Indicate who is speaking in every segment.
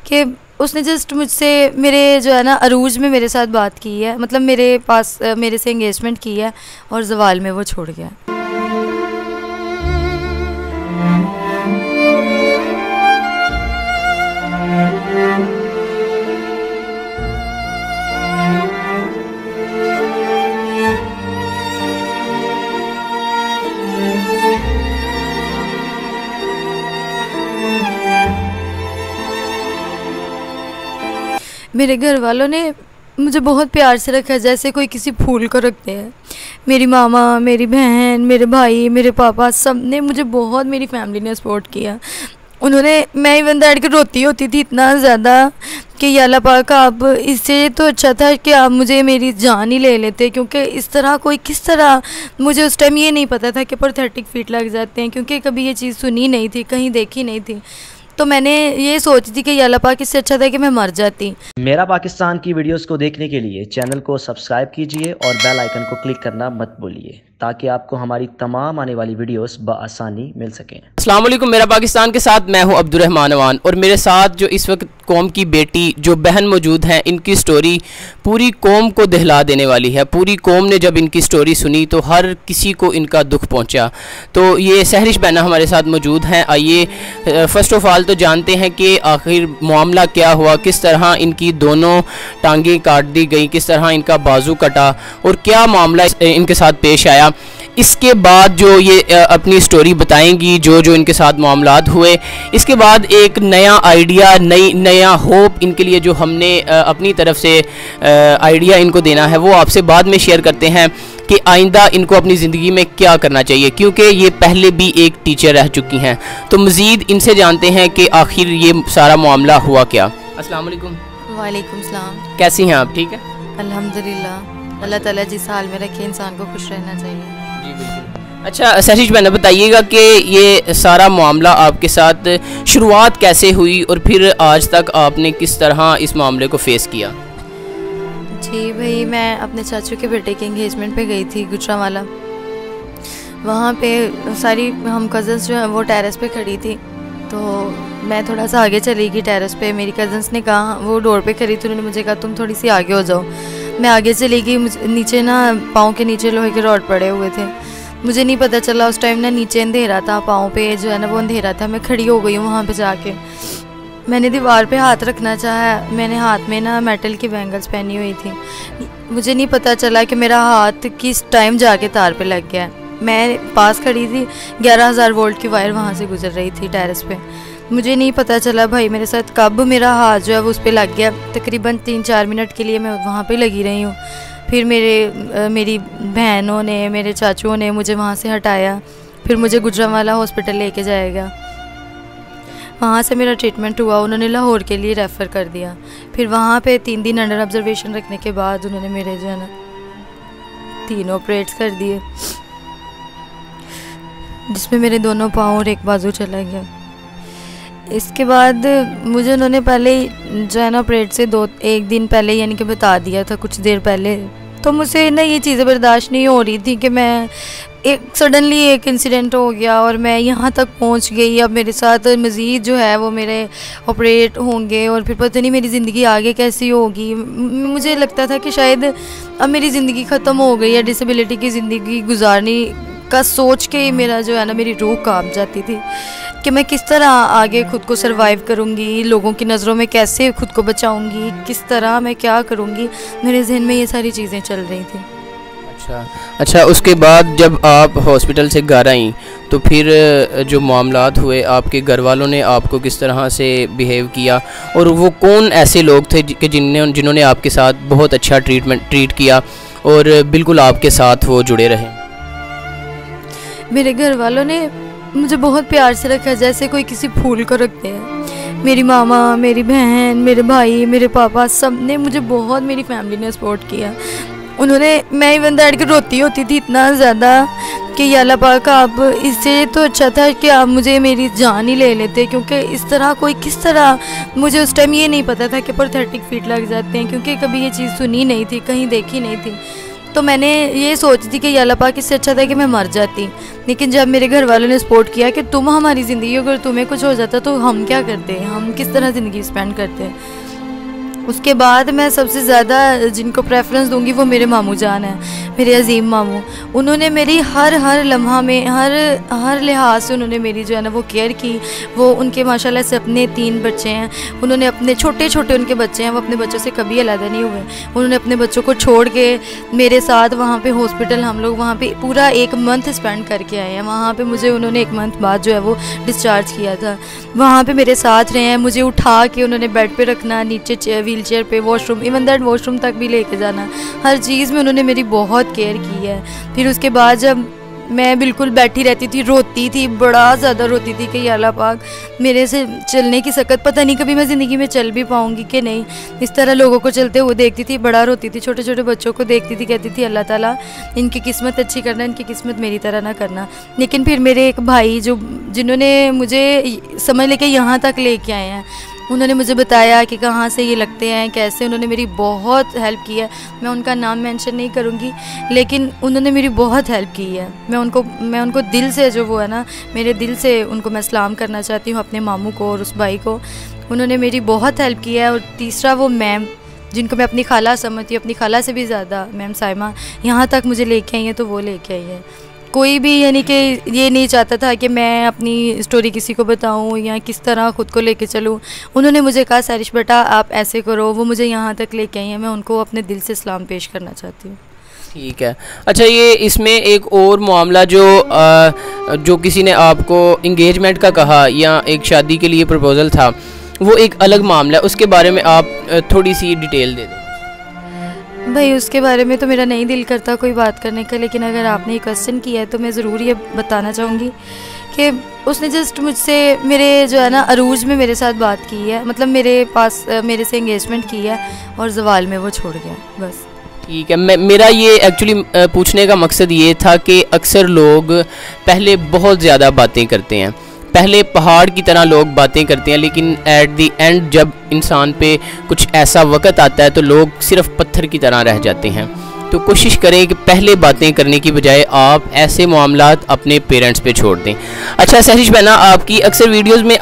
Speaker 1: कि उसने जस्ट मुझसे मेरे जो है ना अरूज में मेरे साथ बात की है, मतलब मेरे पास मेरे से एंगेजमेंट की है और जवाल में वो छोड़ गया। मेरे घर वालों ने मुझे बहुत प्यार से रखा, जैसे कोई किसी फूल को रखते हैं। मेरी मामा, मेरी बहन, मेरे भाई, मेरे पापा, सब ने मुझे बहुत, मेरी फैमिली ने सपोर्ट किया। उन्होंने, मैं इवन दैट के रोती होती थी इतना ज़्यादा कि या अल्लाह पाक, आप इससे तो अच्छा था कि आप मुझे मेरी जान ही ले लेते, क्योंकि इस तरह कोई किस तरह, मुझे उस टाइम ये नहीं पता था कि प्रोस्थेटिक फीट लग जाते हैं, क्योंकि कभी ये चीज़ सुनी नहीं थी, कहीं देखी नहीं थी। तो मैंने ये सोची थी कि या अल्लाह पाक, इससे अच्छा था कि मैं मर जाती।
Speaker 2: मेरा पाकिस्तान की वीडियोस को देखने के लिए चैनल को सब्सक्राइब कीजिए और बेल आइकन को क्लिक करना मत भूलिए, ताकि आपको हमारी तमाम आने वाली वीडियोस बआसानी मिल सकें।
Speaker 3: अस्सलाम वालेकुम, मेरा पाकिस्तान के साथ मैं हूं अब्दुर्रहमान अवान, और मेरे साथ जो इस वक्त कौम की बेटी, जो बहन मौजूद हैं, इनकी स्टोरी पूरी कौम को दहला देने वाली है। पूरी कौम ने जब इनकी स्टोरी सुनी तो हर किसी को इनका दुख पहुंचा। तो ये सहरिश बहना हमारे साथ मौजूद हैं। आइए फ़र्स्ट ऑफ़ ऑल तो जानते हैं कि आखिर मामला क्या हुआ, किस तरह इनकी दोनों टांगें काट दी गई, किस तरह इनका बाजू कटा और क्या मामला इनके साथ पेश आया। इसके बाद जो ये अपनी स्टोरी बताएंगी, जो जो इनके साथ मामलात हुए, इसके बाद एक नया आइडिया, नया होप इनके लिए जो हमने अपनी तरफ से आइडिया इनको देना है, वो आपसे बाद में शेयर करते हैं कि आइंदा इनको अपनी ज़िंदगी में क्या करना चाहिए, क्योंकि ये पहले भी एक टीचर रह चुकी हैं। तो मज़ीद इनसे जानते हैं कि आखिर ये सारा मामला हुआ क्या। अस्सलाम वालेकुम।
Speaker 1: वालेकुम सलाम।
Speaker 3: कैसी हैं आप? ठीक है,
Speaker 1: अल्हम्दुलिल्लाह। अल्लाह ताला जिस हाल में रखे, इंसान को खुश रहना चाहिए।
Speaker 3: जी बिल्कुल। अच्छा सहरिश बहना, बताइएगा कि ये सारा मामला आपके साथ शुरुआत कैसे हुई और फिर आज तक आपने किस तरह इस मामले को फेस किया?
Speaker 1: जी भाई, मैं अपने चाचू के बेटे के एंगेजमेंट पे गई थी गुजरांवाला। वहाँ पे सारी हम कज़न्स जो हैं वो टेरेस पे खड़ी थी, तो मैं थोड़ा सा आगे चली गई टेरेस पे। मेरी कज़न्स ने कहा, वो डोर पे खड़ी थी, उन्होंने मुझे कहा तुम थोड़ी सी आगे हो जाओ। मैं आगे चली गई। नीचे ना पाँव के नीचे लोहे के रॉड पड़े हुए थे। मुझे नहीं पता चला उस टाइम ना, नीचे अंधेरा था, पाँव पे जो है ना वो अंधेरा था। मैं खड़ी हो गई हूँ वहाँ पे जाके। मैंने दीवार पे हाथ रखना चाहा, मैंने हाथ में ना मेटल की बैंगल्स पहनी हुई थी। मुझे नहीं पता चला कि मेरा हाथ किस टाइम जाके तार पे लग गया। मैं पास खड़ी थी, 11,000 वोल्ट की वायर वहाँ से गुजर रही थी टेरेस पे। मुझे नहीं पता चला भाई मेरे साथ कब मेरा हाथ जो है वो उस पर लग गया। तकरीबन 3-4 मिनट के लिए मैं वहाँ पे लगी रही हूँ। फिर मेरी बहनों ने, मेरे चाचुओं ने मुझे वहाँ से हटाया। फिर मुझे गुजरांवाला हॉस्पिटल लेके जाएगा। वहाँ से मेरा ट्रीटमेंट हुआ, उन्होंने लाहौर के लिए रेफ़र कर दिया। फिर वहाँ पे 3 दिन अंडर ऑब्जर्वेशन रखने के बाद उन्होंने मेरे जो है ना 3 ऑपरेट्स कर दिए, जिसमें मेरे दोनों पाँव और एक बाजू चला गया। इसके बाद मुझे उन्होंने पहले जो है ना ऑपरेट से 1 दिन पहले यानी कि बता दिया था, कुछ देर पहले। तो मुझसे ना ये चीज़ें बर्दाश्त नहीं हो रही थी कि मैं सडनली एक इंसिडेंट हो गया और मैं यहाँ तक पहुँच गई। अब मेरे साथ मज़ीद जो है वो मेरे ऑपरेट होंगे और फिर पता नहीं मेरी ज़िंदगी आगे कैसी होगी। मुझे लगता था कि शायद अब मेरी ज़िंदगी ख़त्म हो गई है, डिसेबिलिटी की ज़िंदगी गुजारने का सोच के मेरा जो है ना मेरी रूह कांप जाती थी कि मैं किस तरह आगे ख़ुद को सरवाइव करूँगी, लोगों की नज़रों में कैसे ख़ुद को बचाऊँगी, किस तरह मैं क्या करूँगी। मेरे जहन में ये सारी चीज़ें चल रही थी।
Speaker 3: अच्छा, उसके बाद जब आप हॉस्पिटल से घर आई तो फिर जो मामलात हुए, आपके घर वालों ने आपको किस तरह से बिहेव किया और वो कौन ऐसे लोग थे कि जिन्होंने आपके साथ बहुत अच्छा ट्रीट किया और बिल्कुल आपके साथ वो जुड़े रहे?
Speaker 1: मेरे घर वालों ने मुझे बहुत प्यार से रखा, जैसे कोई किसी फूल को रखते हैं। मेरी मामा, मेरी बहन, मेरे भाई, मेरे पापा, सब ने मुझे बहुत, मेरी फैमिली ने सपोर्ट किया। उन्होंने, मैं इवन दैट के रोती होती थी इतना ज़्यादा कि या अल्लाह पाक, आप इससे तो अच्छा था कि आप मुझे मेरी जान ही ले लेते, क्योंकि इस तरह कोई किस तरह, मुझे उस टाइम ये नहीं पता था कि प्रोस्थेटिक फीट लग जाते हैं, क्योंकि कभी ये चीज़ सुनी नहीं थी, कहीं देखी नहीं थी। तो मैंने ये सोची थी कि अल्लाह पाक, इससे अच्छा था कि मैं मर जाती। लेकिन जब मेरे घर वालों ने सपोर्ट किया कि तुम हमारी ज़िंदगी, अगर तुम्हें कुछ हो जाता तो हम क्या करते, हम किस तरह ज़िंदगी स्पेंड करते, उसके बाद मैं सबसे ज़्यादा जिनको प्रेफरेंस दूंगी वो मेरे मामू जान हैं, मेरे अजीम मामू। उन्होंने मेरी हर लम्हा में, हर लिहाज से उन्होंने मेरी जो है ना वो केयर की। वो उनके माशाल्लाह से अपने 3 बच्चे हैं, उन्होंने अपने छोटे उनके बच्चे हैं, वो अपने बच्चों से कभी अलग नहीं हुए। उन्होंने अपने बच्चों को छोड़ के मेरे साथ वहाँ पे हॉस्पिटल, हम लोग वहाँ पे पूरा 1 मंथ स्पेंड करके आए हैं। वहाँ पे मुझे उन्होंने 1 मंथ बाद जो है वो डिस्चार्ज किया था। वहाँ पे मेरे साथ रहे हैं, मुझे उठा के उन्होंने बेड पे रखना, नीचे व्हील चेयर पे, वॉशरूम, इवन दैट वॉशरूम तक भी लेके जाना, हर चीज़ में उन्होंने मेरी बहुत केयर की है। फिर उसके बाद जब मैं बिल्कुल बैठी रहती थी, रोती थी, बड़ा ज़्यादा रोती थी कि अल्लाह पाक मेरे से चलने की सकत, पता नहीं कभी मैं ज़िंदगी में चल भी पाऊँगी कि नहीं। इस तरह लोगों को चलते हुए देखती थी, बड़ा रोती थी, छोटे बच्चों को देखती थी, कहती थी अल्लाह ताला इनकी किस्मत अच्छी करना, इनकी किस्मत मेरी तरह ना करना। लेकिन फिर मेरे एक भाई जिन्होंने मुझे समझ लेके यहाँ तक लेके आए हैं, उन्होंने मुझे बताया कि कहाँ से ये लगते हैं, कैसे, उन्होंने मेरी बहुत हेल्प की है। मैं उनका नाम मेंशन नहीं करूँगी, लेकिन उन्होंने मेरी बहुत हेल्प की है। मैं उनको दिल से, जो वो है ना, मेरे दिल से उनको मैं सलाम करना चाहती हूँ, अपने मामू को और उस भाई को। उन्होंने मेरी बहुत हेल्प की है। और तीसरा वो मैम, जिनको मैं अपनी खाला समझती हूँ, अपनी खाला से भी ज़्यादा, मैम साइमा, यहाँ तक मुझे लेके आई हैं तो वो लेके आई है। कोई भी यानी कि ये नहीं चाहता था कि मैं अपनी स्टोरी किसी को बताऊं या किस तरह ख़ुद को लेके चलूं। उन्होंने मुझे कहा सरिश बेटा आप ऐसे करो, वो मुझे यहाँ तक लेके आई हैं। मैं उनको अपने दिल से सलाम पेश करना चाहती हूँ।
Speaker 3: ठीक है। अच्छा, ये इसमें एक और मामला जो किसी ने आपको इंगेजमेंट का कहा या एक शादी के लिए प्रपोज़ल था, वो एक अलग मामला है, उसके बारे में आप थोड़ी सी डिटेल दे दें।
Speaker 1: भाई उसके बारे में तो मेरा नहीं दिल करता कोई बात करने का, लेकिन अगर आपने ये क्वेश्चन किया है तो मैं ज़रूर ये बताना चाहूँगी कि उसने जस्ट मुझसे मेरे जो है ना अरूज में मेरे साथ बात की है, मतलब मेरे से एंगेजमेंट की है और जवाल में वो छोड़ गया, बस।
Speaker 3: ठीक है। मेरा ये एक्चुअली पूछने का मकसद ये था कि अक्सर लोग पहले बहुत ज़्यादा बातें करते हैं, पहले पहाड़ की तरह लोग बातें करते हैं, लेकिन एट दी एंड जब इंसान पे कुछ ऐसा वक्त आता है तो लोग सिर्फ पत्थर की तरह रह जाते हैं। तो कोशिश करें कि पहले बातें करने की बजाय आप ऐसे मामलात अपने पेरेंट्स पे छोड़ दें। अच्छा सरिश बहना, आपकी अक्सर वीडियोस में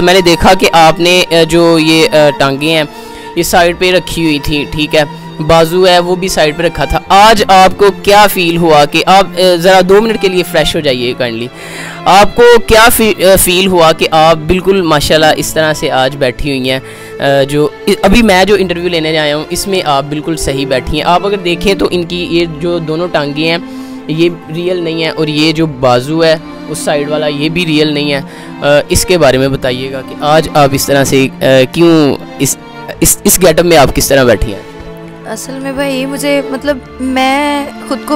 Speaker 3: मैंने देखा कि आपने जो ये टांगे हैं ये साइड पे रखी हुई थी, ठीक है, बाजू है वो भी साइड पे रखा था। आज आपको क्या फ़ील हुआ कि आप ज़रा 2 मिनट के लिए फ़्रेश हो जाइए काइंडली। आपको क्या फ़ील हुआ कि आप बिल्कुल माशाल्लाह इस तरह से आज बैठी हुई हैं, जो अभी मैं जो इंटरव्यू लेने आया हूँ इसमें आप बिल्कुल सही बैठी हैं। आप अगर देखें तो इनकी ये जो दोनों टांगे हैं ये रियल नहीं है, और ये जो बाजू है उस साइड वाला ये भी रियल नहीं है। इसके बारे में बताइएगा कि आज आप इस तरह से क्यों इस गेटअप में आप किस तरह बैठी हैं।
Speaker 1: असल में भाई मुझे मतलब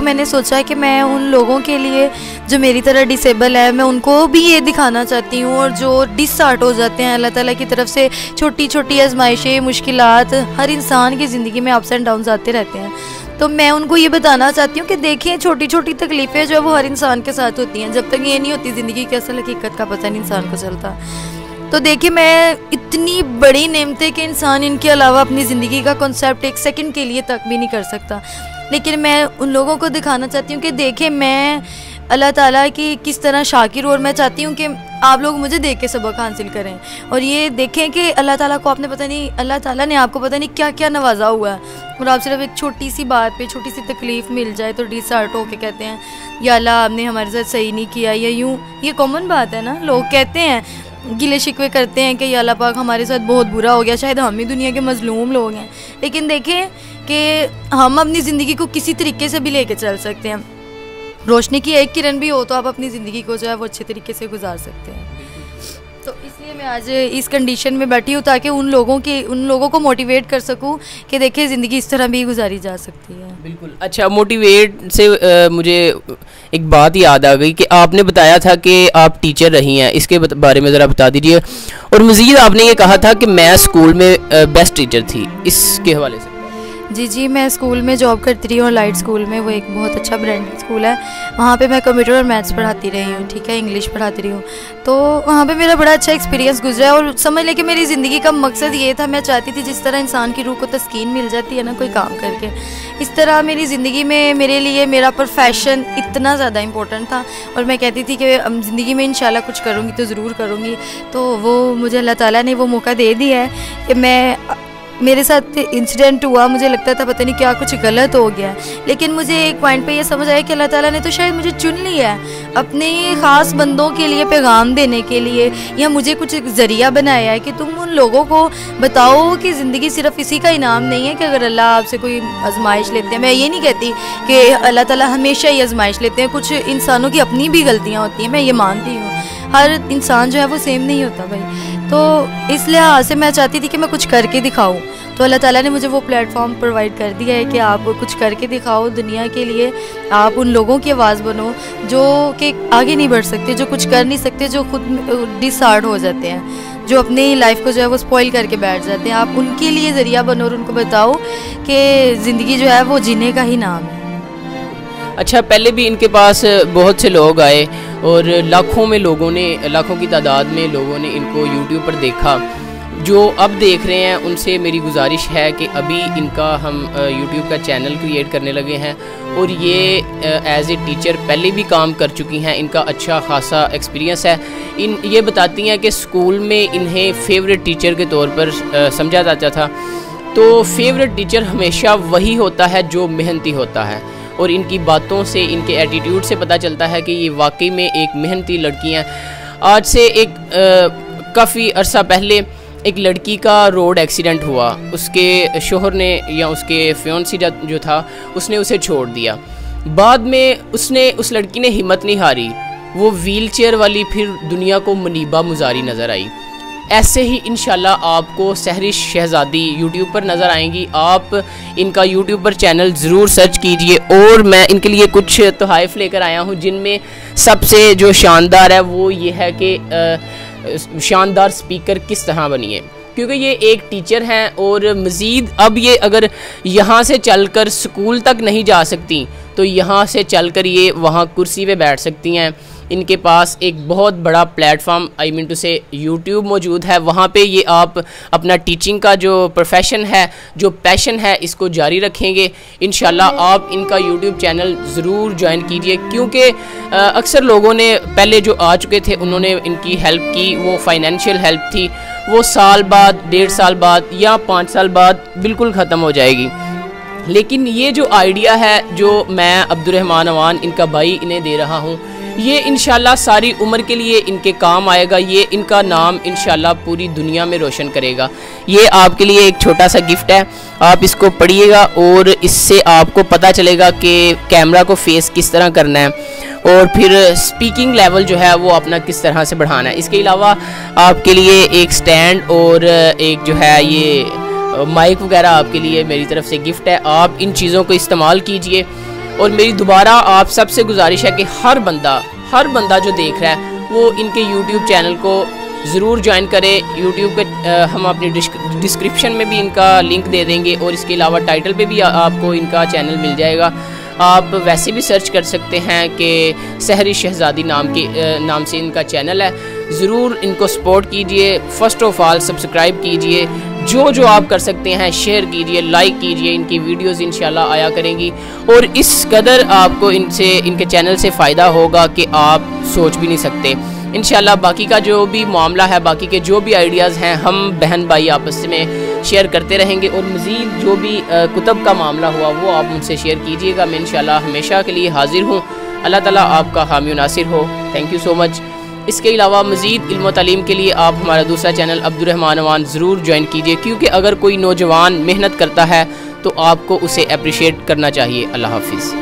Speaker 1: मैंने सोचा कि मैं उन लोगों के लिए जो मेरी तरह डिसेबल है, मैं उनको भी ये दिखाना चाहती हूँ, और जो डिसहार्ट हो जाते हैं अल्लाह ताला की तरफ से छोटी छोटी आजमाइशें, मुश्किलात, हर इंसान की ज़िंदगी में अप्स एंड डाउन्स आते रहते हैं। तो मैं उनको ये बताना चाहती हूँ कि देखें छोटी छोटी तकलीफ़ें जो है वो हर इंसान के साथ होती हैं। जब तक ये नहीं होती ज़िंदगी की असल हकीकत का पता नहीं इंसान को चलता। तो देखिए, मैं इतनी बड़ी नेमतें कि इंसान इनके अलावा अपनी ज़िंदगी का कॉन्सेप्ट 1 सेकंड के लिए तक भी नहीं कर सकता, लेकिन मैं उन लोगों को दिखाना चाहती हूँ कि देखें मैं अल्लाह ताला की किस तरह शाकिर हूँ, और मैं चाहती हूँ कि आप लोग मुझे देख के सबक हासिल करें और ये देखें कि अल्लाह ताला को आपने पता नहीं, अल्लाह ताला ने आपको पता नहीं क्या क्या नवाजा हुआ है, और आप सिर्फ एक छोटी सी बात पे छोटी सी तकलीफ़ मिल जाए तो डिसहार्ट होके कहते हैं या अल्लाह आपने हमारे साथ सही नहीं किया, या यूँ, ये कॉमन बात है ना, लोग कहते हैं, गिले शिकवे करते हैं कि या अल्लाह पाक हमारे साथ बहुत बुरा हो गया, शायद हम ही दुनिया के मजलूम लोग हैं। लेकिन देखें कि हम अपनी ज़िंदगी को किसी तरीके से भी लेके चल सकते हैं। रोशनी की एक किरण भी हो तो आप अपनी ज़िंदगी को जो है वो अच्छे तरीके से गुजार सकते हैं। तो इसलिए मैं आज इस कंडीशन में बैठी हूँ ताकि उन लोगों को मोटिवेट कर सकूँ कि देखिए ज़िंदगी इस तरह भी गुजारी जा सकती है।
Speaker 3: बिल्कुल। अच्छा, मोटिवेट से मुझे एक बात याद आ गई कि आपने बताया था कि आप टीचर रही हैं, इसके बारे में ज़रा बता दीजिए। और मज़ीद आपने ये कहा था कि मैं स्कूल में बेस्ट टीचर थी, इसके हवाले से।
Speaker 1: जी, मैं स्कूल में जॉब करती रही हूँ, लाइट स्कूल में। वो एक बहुत अच्छा ब्रांडेड स्कूल है। वहाँ पे मैं कंप्यूटर और मैथ्स पढ़ाती रही हूँ, ठीक है, इंग्लिश पढ़ाती रही हूँ। तो वहाँ पे मेरा बड़ा अच्छा एक्सपीरियंस गुजरा है। और समझ लें कि मेरी ज़िंदगी का मकसद ये था, मैं चाहती थी जिस तरह इंसान की रूह को तस्कीन मिल जाती है ना कोई काम करके, इस तरह मेरी ज़िंदगी में मेरे लिए मेरा प्रोफेशन इतना ज़्यादा इंपॉर्टेंट था। और मैं कहती थी कि ज़िंदगी में इंशाल्लाह कुछ करूँगी तो ज़रूर करूँगी। तो वो मुझे अल्लाह ताला ने वो मौका दे दिया है कि मेरे साथ इंसिडेंट हुआ, मुझे लगता था पता नहीं क्या कुछ गलत हो गया, लेकिन मुझे एक पॉइंट पे ये समझ आया कि अल्लाह ताला ने तो शायद मुझे चुन लिया है अपने ख़ास बंदों के लिए पैगाम देने के लिए, या मुझे कुछ ज़रिया बनाया है कि तुम उन लोगों को बताओ कि ज़िंदगी सिर्फ इसी का इनाम नहीं है कि अगर अल्लाह आपसे कोई आजमाइश लेते हैं। मैं ये नहीं कहती कि अल्लाह ताला हमेशा ही आजमाइश लेते हैं, कुछ इंसानों की अपनी भी गलतियाँ होती हैं, मैं ये मानती हूँ। हर इंसान जो है वो सेम नहीं होता भाई। तो इस लिहाज से मैं चाहती थी कि मैं कुछ करके दिखाऊं। तो अल्लाह ताला ने मुझे वो प्लेटफॉर्म प्रोवाइड कर दिया है कि आप कुछ करके दिखाओ दुनिया के लिए, आप उन लोगों की आवाज़ बनो जो कि आगे नहीं बढ़ सकते, जो कुछ कर नहीं सकते, जो खुद डिसहार्ट हो जाते हैं, जो अपनी लाइफ को जो है वो स्पॉइल करके बैठ जाते हैं। आप उनके लिए ज़रिया बनो और उनको बताओ कि ज़िंदगी जो है वो जीने का ही नाम है।
Speaker 3: अच्छा, पहले भी इनके पास बहुत से लोग आए और लाखों की तादाद में लोगों ने इनको यूट्यूब पर देखा। जो अब देख रहे हैं उनसे मेरी गुजारिश है कि अभी इनका हम यूट्यूब का चैनल क्रिएट करने लगे हैं और ये एज ए टीचर पहले भी काम कर चुकी हैं, इनका अच्छा खासा एक्सपीरियंस है। ये बताती हैं कि स्कूल में इन्हें फेवरेट टीचर के तौर पर समझा जाता था। तो फेवरेट टीचर हमेशा वही होता है जो मेहनती होता है, और इनकी बातों से, इनके एटीट्यूड से पता चलता है कि ये वाकई में एक मेहनती लड़की हैं। आज से काफ़ी अरसा पहले एक लड़की का रोड एक्सीडेंट हुआ, उसके शोहर ने या उसके फियोंसी जो था उसने उसे छोड़ दिया। बाद में उस लड़की ने हिम्मत नहीं हारी, वो व्हीलचेयर वाली फिर दुनिया को मुनीबा मुजारी नज़र आई। ऐसे ही इंशाल्लाह आपको सहरिश शहज़ादी यूट्यूब पर नज़र आएंगी। आप इनका यूट्यूब पर चैनल ज़रूर सर्च कीजिए। और मैं इनके लिए कुछ तोहफ़े लेकर आया हूँ, जिनमें सबसे जो शानदार है वो ये है कि शानदार स्पीकर किस तरह बनी है, क्योंकि ये एक टीचर हैं और मज़ीद अब ये अगर यहाँ से चलकर स्कूल तक नहीं जा सकती तो यहाँ से चलकर ये वहाँ कुर्सी पे बैठ सकती हैं। इनके पास एक बहुत बड़ा प्लेटफॉर्म आई मीन टू से यूट्यूब मौजूद है। वहाँ पे ये आप अपना टीचिंग का जो प्रोफेशन है, जो पैशन है, इसको जारी रखेंगे। इंशाल्लाह आप इनका यूट्यूब चैनल ज़रूर ज्वाइन कीजिए, क्योंकि अक्सर लोगों ने पहले जो आ चुके थे उन्होंने इनकी हेल्प की, वो फाइनेंशियल हेल्प थी, वो साल बाद, 1.5 साल बाद या 5 साल बाद बिल्कुल ख़त्म हो जाएगी। लेकिन ये जो आइडिया है जो मैं अब्दुर्रहमान अवान इनका भाई इन्हें दे रहा हूँ, ये इंशाल्लाह सारी उम्र के लिए इनके काम आएगा। ये इनका नाम इंशाल्लाह पूरी दुनिया में रोशन करेगा। ये आपके लिए एक छोटा सा गिफ्ट है, आप इसको पढ़िएगा और इससे आपको पता चलेगा कि कैमरा को फेस किस तरह करना है और फिर स्पीकिंग लेवल जो है वो अपना किस तरह से बढ़ाना है। इसके अलावा आपके लिए एक स्टैंड और एक जो है ये माइक वगैरह आपके लिए मेरी तरफ से गिफ्ट है। आप इन चीज़ों को इस्तेमाल कीजिए। और मेरी दोबारा आप सबसे गुजारिश है कि हर बंदा जो देख रहा है वो इनके YouTube चैनल को ज़रूर ज्वाइन करें। यूट्यूब पे हम अपनी डिस्क्रिप्शन में भी इनका लिंक दे देंगे और इसके अलावा टाइटल पे भी आपको इनका चैनल मिल जाएगा। आप वैसे भी सर्च कर सकते हैं कि सहरिश शहज़ादी नाम से इनका चैनल है। ज़रूर इनको सपोर्ट कीजिए। फ़र्स्ट ऑफ़ ऑल सब्सक्राइब कीजिए, जो आप कर सकते हैं शेयर कीजिए, लाइक कीजिए। इनकी वीडियोस इंशाल्लाह आया करेंगी और इस कदर आपको इनके चैनल से फ़ायदा होगा कि आप सोच भी नहीं सकते। इंशाल्लाह बाकी का जो भी मामला है, बाकी के जो भी आइडियाज़ हैं, हम बहन भाई आपस में शेयर करते रहेंगे। और मज़ीद जो भी कुतब का मामला हुआ वो आप मुझसे शेयर कीजिएगा। मैं इंशाल्लाह हमेशा के लिए हाजिर हूँ। अल्लाह ताला आपका हामी नासिर हो। Thank you so much. इसके अलावा मज़ीद इल्म तालीम के लिए आप हमारा दूसरा चैनल अब्दुर्रहमान अवान ज़रूर ज्वाइन कीजिए, क्योंकि अगर कोई नौजवान मेहनत करता है तो आपको उसे अप्रिशिएट करना चाहिए। अल्लाह हाफिज़।